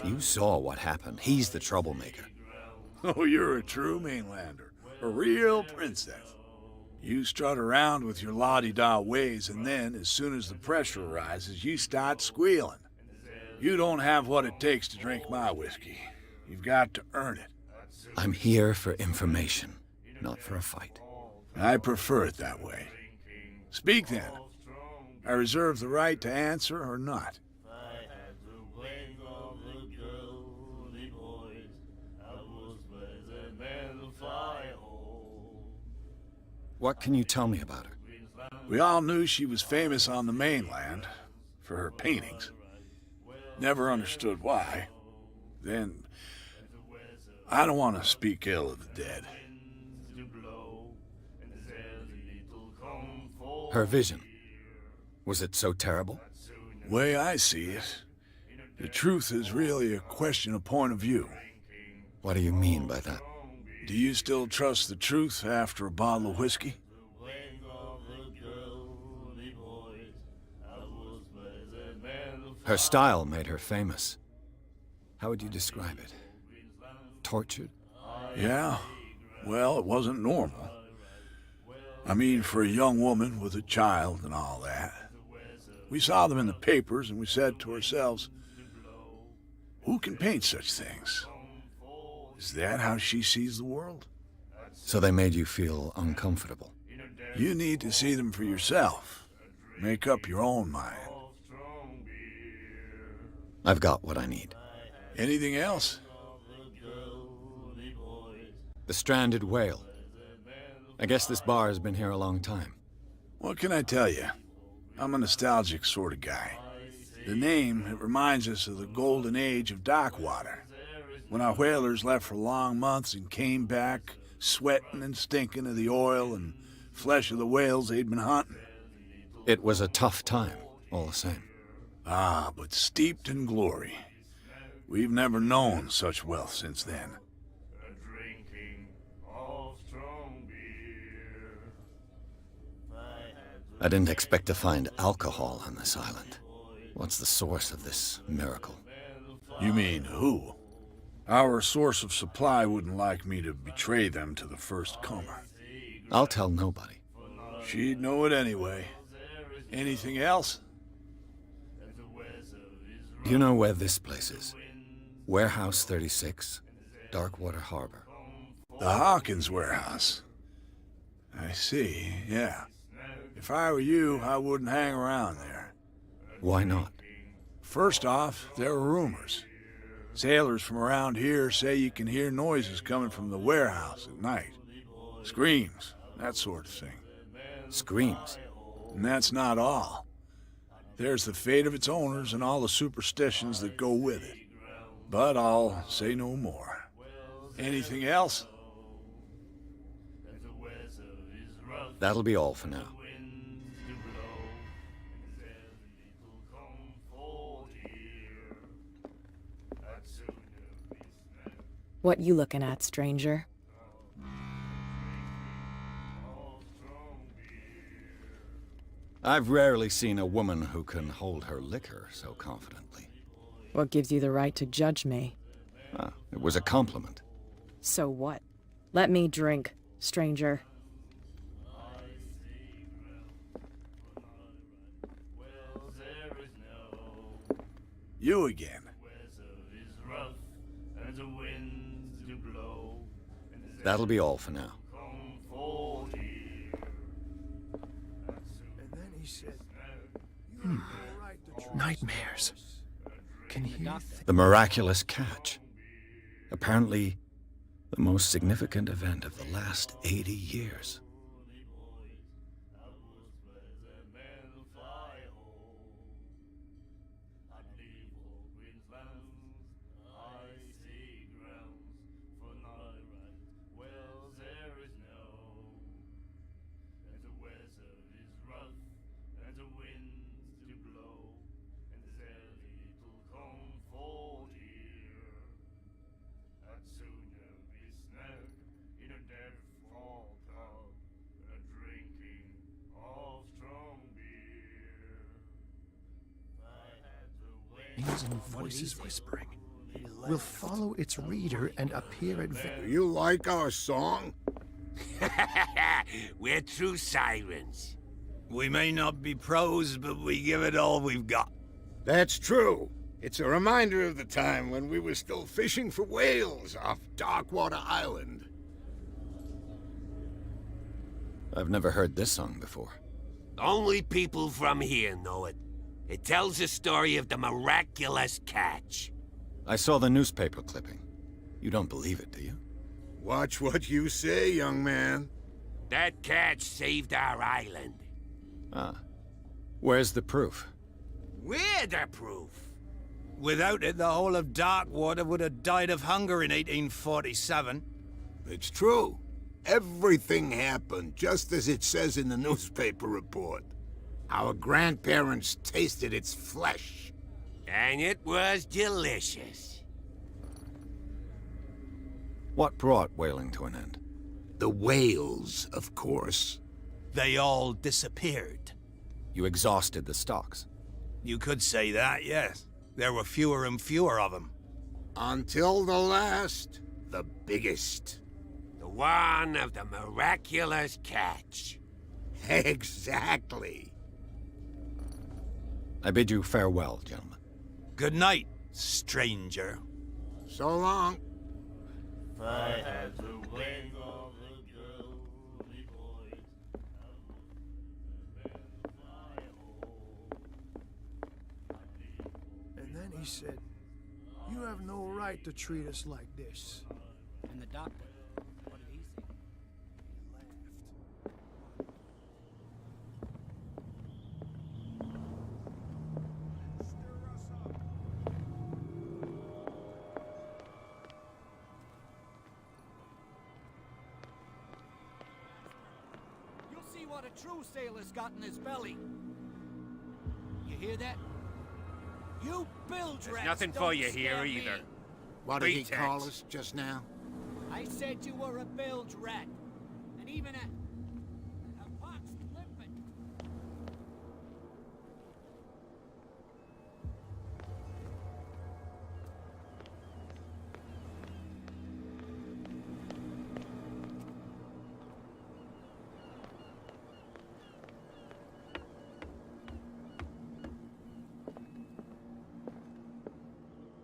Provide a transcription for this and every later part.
You saw what happened. He's the troublemaker. Oh, you're a true mainlander. A real princess. You strut around with your la-di-da ways, and then, as soon as the pressure arises, you start squealing. You don't have what it takes to drink my whiskey. You've got to earn it. I'm here for information, not for a fight. I prefer it that way. Speak then. I reserve the right to answer or not. What can you tell me about her? We all knew she was famous on the mainland for her paintings. Never understood why. Then, I don't want to speak ill of the dead. Her vision. Was it so terrible? Way I see it, the truth is really a question of point of view. What do you mean by that? Do you still trust the truth after a bottle of whiskey? Her style made her famous. How would you describe it? Tortured? Yeah. Well, it wasn't normal. I mean, for a young woman with a child and all that. We saw them in the papers and we said to ourselves, who can paint such things? Is that how she sees the world? So they made you feel uncomfortable? You need to see them for yourself. Make up your own mind. I've got what I need. Anything else? The stranded whale. I guess this bar has been here a long time. What can I tell you? I'm a nostalgic sort of guy. The name, it reminds us of the golden age of dock water. When our whalers left for long months and came back, sweating and stinking of the oil and flesh of the whales they'd been hunting. It was a tough time, all the same. Ah, but steeped in glory. We've never known such wealth since then. I didn't expect to find alcohol on this island. What's the source of this miracle? You mean who? Our source of supply wouldn't like me to betray them to the first comer. I'll tell nobody. She'd know it anyway. Anything else? Do you know where this place is? Warehouse 36, Darkwater Harbor. The Hawkins warehouse. I see, yeah. If I were you, I wouldn't hang around there. Why not? First off, there are rumors. Sailors from around here say you can hear noises coming from the warehouse at night. Screams, that sort of thing. Screams? And that's not all. There's the fate of its owners and all the superstitions that go with it. But I'll say no more. Anything else? That'll be all for now. What you looking at, stranger? I've rarely seen a woman who can hold her liquor so confidently. What gives you the right to judge me? Ah, it was a compliment. So what? Let me drink, stranger. You again. That'll be all for now. Nightmares. Can you... The miraculous catch. Apparently, the most significant event of the last 80 years. Names and voices whispering. will follow its reader and appear at Do you like our song? We're true sirens. We may not be pros, but we give it all we've got. That's true. It's a reminder of the time when we were still fishing for whales off Darkwater Island. I've never heard this song before. Only people from here know it. It tells the story of the miraculous catch. I saw the newspaper clipping. You don't believe it, do you? Watch what you say, young man. That catch saved our island. Ah. Where's the proof? We're the proof. Without it, the whole of Darkwater would have died of hunger in 1847. It's true. Everything happened just as it says in the newspaper report. Our grandparents tasted its flesh. And it was delicious. What brought whaling to an end? The whales, of course. They all disappeared. You exhausted the stocks. You could say that, yes. There were fewer and fewer of them. Until the last, the biggest. The one of the miraculous catch. Exactly. I bid you farewell, gentlemen. Good night, stranger. So long. And then he said, "You have no right to treat us like this." And the doctor, what did he say? You'll see what a true sailor's got in his belly. You hear that? You bilge There's rats nothing for don't you here scare me. either. What did he Pretext. call us just now? I said you were a bilge rat. And even a pox limpet.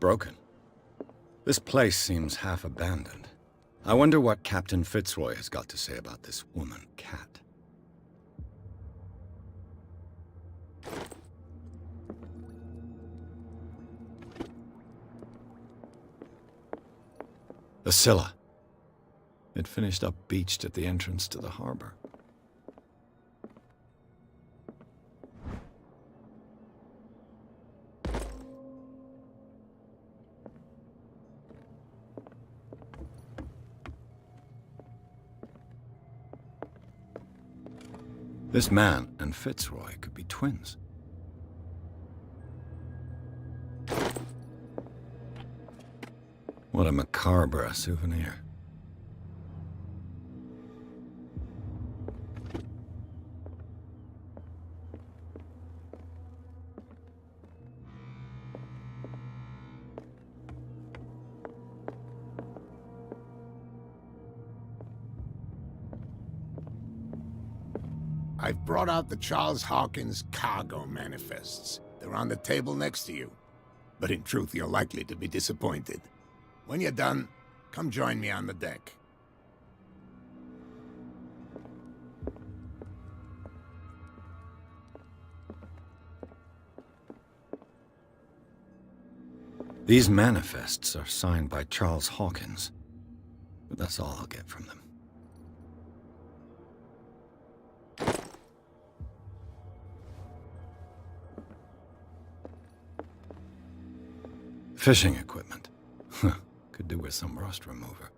Broken. This place seems half abandoned. I wonder what Captain Fitzroy has got to say about this woman cat. The Scylla. It finished up beached at the entrance to the harbor. This man and Fitzroy could be twins. What a macabre souvenir. I've brought out the Charles Hawkins cargo manifests. They're on the table next to you. But in truth, you're likely to be disappointed. When you're done, come join me on the deck. These manifests are signed by Charles Hawkins, but that's all I'll get from them. Fishing equipment. Could do with some rust remover.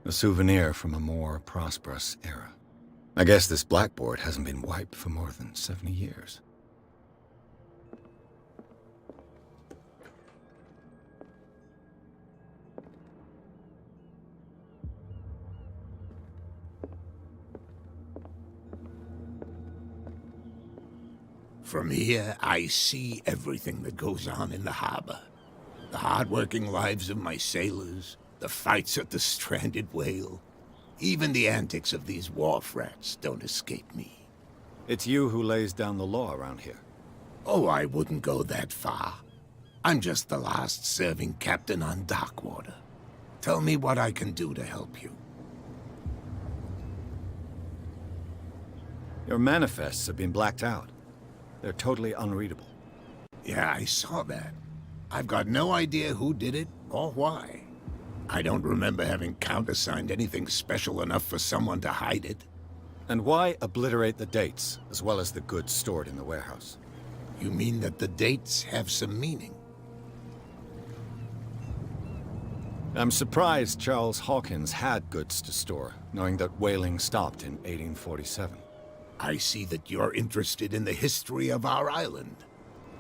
A souvenir from a more prosperous era. I guess this blackboard hasn't been wiped for more than 70 years. From here, I see everything that goes on in the harbor. The hard-working lives of my sailors, the fights at the stranded whale, even the antics of these wharf rats don't escape me. It's you who lays down the law around here. Oh, I wouldn't go that far. I'm just the last serving captain on Darkwater. Tell me what I can do to help you. Your manifests have been blacked out. They're totally unreadable. Yeah, I saw that. I've got no idea who did it or why. I don't remember having countersigned anything special enough for someone to hide it. And why obliterate the dates, as well as the goods stored in the warehouse? You mean that the dates have some meaning? I'm surprised Charles Hawkins had goods to store, knowing that whaling stopped in 1847. I see that you're interested in the history of our island.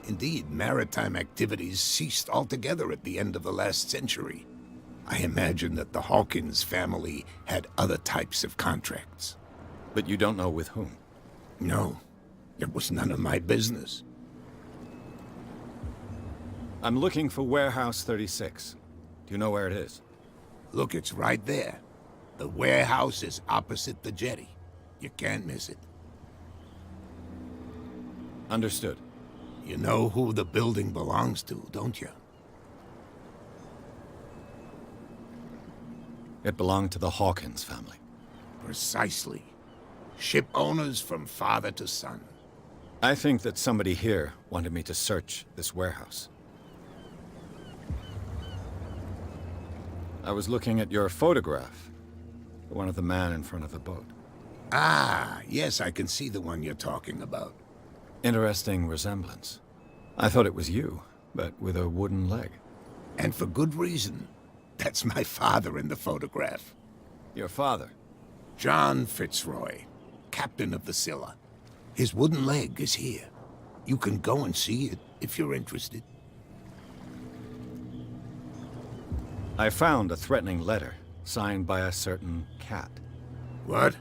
Indeed, maritime activities ceased altogether at the end of the last century. I imagine that the Hawkins family had other types of contracts. But you don't know with whom? No, it was none of my business. I'm looking for Warehouse 36. Do you know where it is? Look, it's right there. The warehouse is opposite the jetty. You can't miss it. Understood. You know who the building belongs to, don't you? It belonged to the Hawkins family. Precisely. Ship owners from father to son. I think that somebody here wanted me to search this warehouse. I was looking at your photograph. The one of the man in front of the boat. Ah, yes, I can see the one you're talking about. Interesting resemblance. I thought it was you, but with a wooden leg. And for good reason. That's my father in the photograph. Your father? John Fitzroy, captain of the Scylla. His wooden leg is here. You can go and see it if you're interested. I found a threatening letter, signed by a certain cat. What?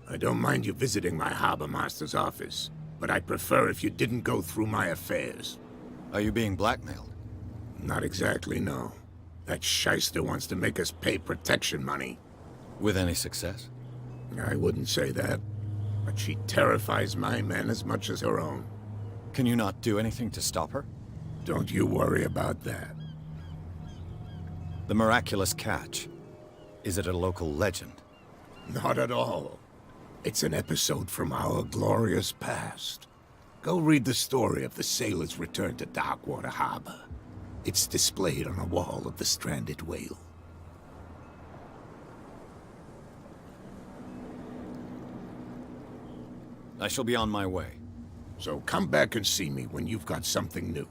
I don't mind you visiting my harbor master's office, but I'd prefer if you didn't go through my affairs. Are you being blackmailed? Not exactly, no. That shyster wants to make us pay protection money. With any success? I wouldn't say that, but she terrifies my men as much as her own. Can you not do anything to stop her? Don't you worry about that. The miraculous catch. Is it a local legend? Not at all. It's an episode from our glorious past. Go read the story of the sailor's return to Darkwater Harbor. It's displayed on a wall of the stranded whale. I shall be on my way. So come back and see me when you've got something new.